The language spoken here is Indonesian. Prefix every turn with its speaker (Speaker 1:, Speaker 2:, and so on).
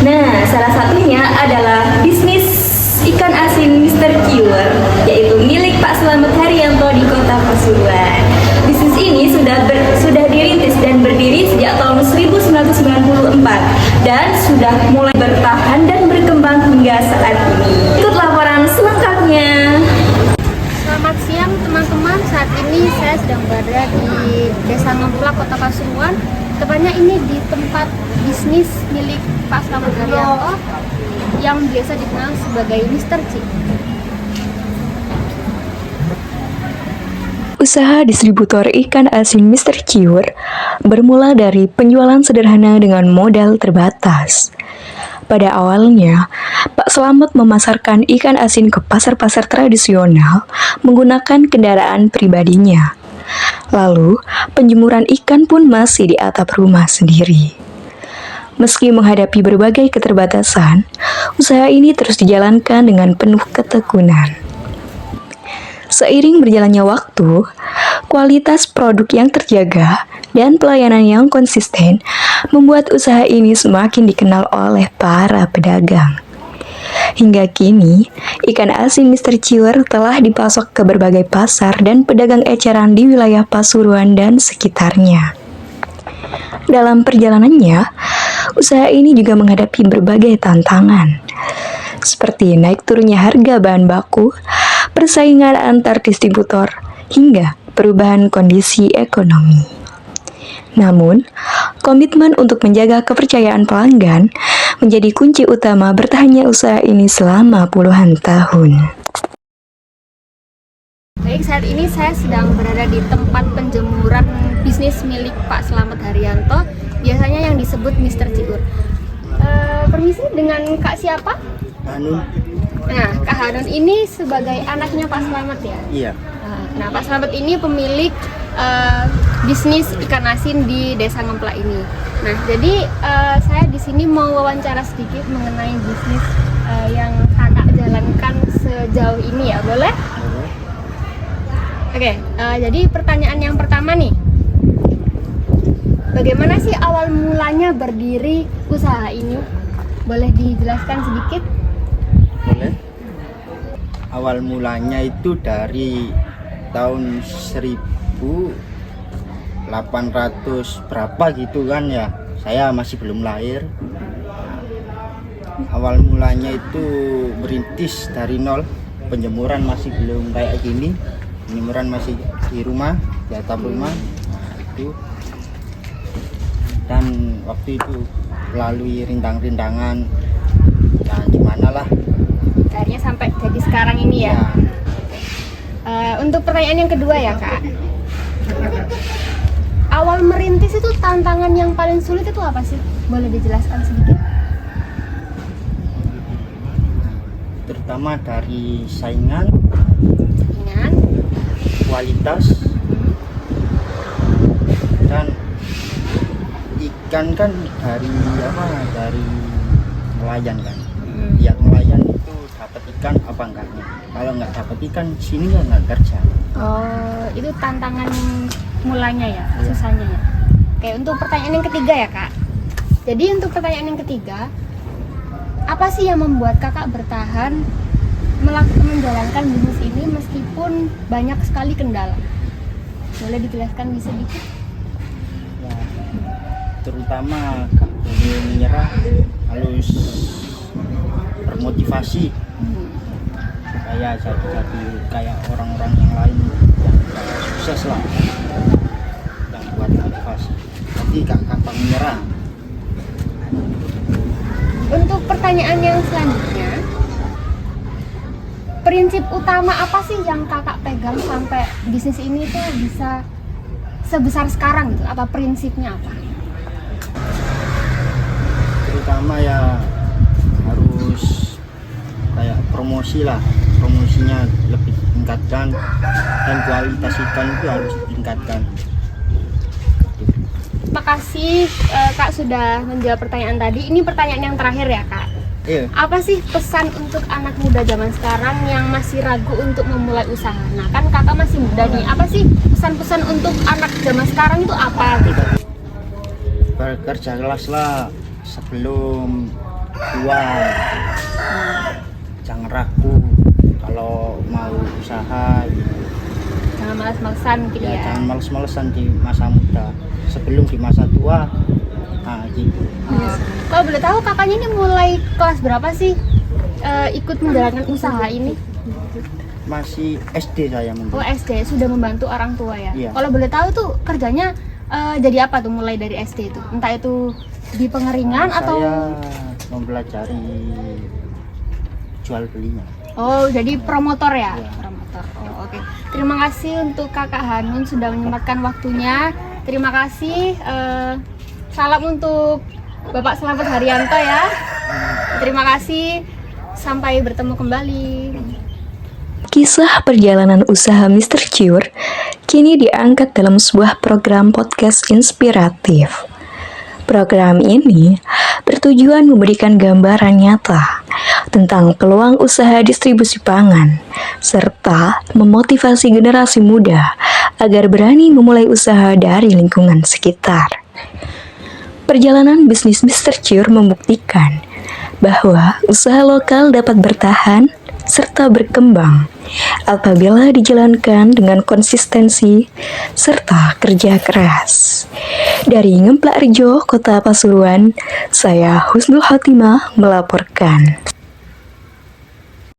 Speaker 1: Nah, salah satunya adalah bisnis ikan asin Mr. Cure, yaitu milik Pak Slamet Haryanto di Kota Pasuruan. Bisnis ini sudah dirintis dan berdiri sejak tahun 1994 dan sudah mulai bertahan dan berkembang hingga saat ini. Ikut laporan selengkapnya.
Speaker 2: Selamat siang teman-teman, saat ini saya sedang berada di Desa Ngemplak, Kota Pasuruan. Tepatnya ini di tempat bisnis milik Pak Slamet Haryanto yang biasa dikenal sebagai Mr. C.
Speaker 3: Usaha distributor ikan asin Mr. Cure bermula dari penjualan sederhana dengan modal terbatas. Pada awalnya, Pak Slamet memasarkan ikan asin ke pasar-pasar tradisional menggunakan kendaraan pribadinya. Lalu, penjemuran ikan pun masih di atap rumah sendiri. Meski menghadapi berbagai keterbatasan, usaha ini terus dijalankan dengan penuh ketekunan. Seiring berjalannya waktu, kualitas produk yang terjaga dan pelayanan yang konsisten membuat usaha ini semakin dikenal oleh para pedagang. Hingga kini, ikan asin Mr. Cure telah dipasok ke berbagai pasar dan pedagang eceran di wilayah Pasuruan dan sekitarnya. Dalam perjalanannya, usaha ini juga menghadapi berbagai tantangan, seperti naik turunnya harga bahan baku, persaingan antar distributor, hingga perubahan kondisi ekonomi. Namun, komitmen untuk menjaga kepercayaan pelanggan menjadi kunci utama bertahannya usaha ini selama puluhan tahun.
Speaker 2: Baik, saat ini saya sedang berada di tempat penjemuran bisnis milik Pak Slamet Haryanto, biasanya yang disebut Mr. Cure. Permisi, dengan Kak siapa?
Speaker 4: Hanun.
Speaker 2: Nah, Kak Hanun ini sebagai anaknya Pak Slamet ya?
Speaker 4: Iya.
Speaker 2: Nah, Pak Slamet ini pemilik bisnis ikan asin di Desa Ngemplak ini. Nah, jadi saya di sini mau wawancara sedikit mengenai bisnis yang kakak jalankan sejauh ini ya, boleh? Oke, jadi pertanyaan yang pertama nih, bagaimana sih awal mulanya berdiri usaha ini? Boleh dijelaskan sedikit?
Speaker 4: Boleh. Awal mulanya itu dari tahun 1800 berapa gitu kan ya. Saya masih belum lahir. Awal mulanya itu berintis dari nol. Penjemuran masih belum kayak gini. Penjemuran masih di rumah, di atap rumah itu. Dan waktu itu melalui rintang-rintangan, ya gimana lah.
Speaker 2: Akhirnya sampai jadi sekarang ini ya. Untuk pertanyaan yang kedua ya Kak, awal merintis itu tantangan yang paling sulit itu apa sih? Boleh dijelaskan sedikit?
Speaker 4: Terutama dari saingan,
Speaker 2: Dengan
Speaker 4: kualitas, dan ikan kan dari apa? Dari nelayan kan. Pihak nelayan itu dapat ikan apa enggaknya. Kalau nggak dapat ikan, sini ya nggak kerja.
Speaker 2: Oh, itu tantangan mulanya ya, susahnya ya. Oke, untuk pertanyaan yang ketiga ya Kak. Jadi untuk pertanyaan yang ketiga, apa sih yang membuat kakak bertahan menjalankan bisnis ini meskipun banyak sekali kendala? Boleh dijelaskan bisa sedikit?
Speaker 4: Ya, terutama nggak boleh menyerah, harus bermotivasi. Supaya jadi kayak orang-orang yang lain yang sukses lah, yang buat motivasi. Jadi gak gampang menyerah.
Speaker 2: Untuk pertanyaan yang selanjutnya, prinsip utama apa sih yang kakak pegang sampai bisnis ini tuh bisa sebesar sekarang gitu? Apa prinsipnya apa?
Speaker 4: Terutama ya harus kayak promosi lah, promosinya lebih ditingkatkan dan kualitas ikan itu harus ditingkatkan.
Speaker 2: Terima kasih Kak sudah menjawab pertanyaan tadi. Ini pertanyaan yang terakhir ya Kak.
Speaker 4: Iya.
Speaker 2: Apa sih pesan untuk anak muda zaman sekarang yang masih ragu untuk memulai usaha? Nah kan kakak masih muda nih, apa sih pesan-pesan untuk anak zaman sekarang itu apa gitu?
Speaker 4: Bekerja keras lah sebelum tua. Jangan ragu kalau mau usaha gitu.
Speaker 2: Jangan malas-malasan gitu
Speaker 4: Ya,
Speaker 2: ya.
Speaker 4: jangan males-malesan di masa muda, sebelum di masa tua. Nah, gitu.
Speaker 2: Kalau boleh tahu kakaknya ini mulai kelas berapa sih ikut menjalankan usaha ini?
Speaker 4: Masih SD saya mungkin.
Speaker 2: Oh SD, sudah membantu orang tua ya.
Speaker 4: Iya.
Speaker 2: Kalau boleh tahu tuh kerjanya jadi apa tuh mulai dari SD itu? Entah itu di pengeringan atau
Speaker 4: Saya mempelajari jual belinya.
Speaker 2: oh jadi promotor ya?
Speaker 4: Iya.
Speaker 2: Promotor. Oh oke. Terima kasih untuk Kakak Hanun sudah menyempatkan waktunya. Terima kasih. Salam untuk Bapak Slamet Haryanto ya. Terima kasih. Sampai bertemu kembali.
Speaker 3: Kisah perjalanan usaha Mr. Cure kini diangkat dalam sebuah program podcast inspiratif. Program ini bertujuan memberikan gambaran nyata tentang peluang usaha distribusi pangan, serta memotivasi generasi muda agar berani memulai usaha dari lingkungan sekitar. Perjalanan bisnis Mr. Cure membuktikan bahwa usaha lokal dapat bertahan serta berkembang apabila dijalankan dengan konsistensi serta kerja keras. Dari Ngemplak Rejo, Kota Pasuruan, saya Husnul Khotimah melaporkan.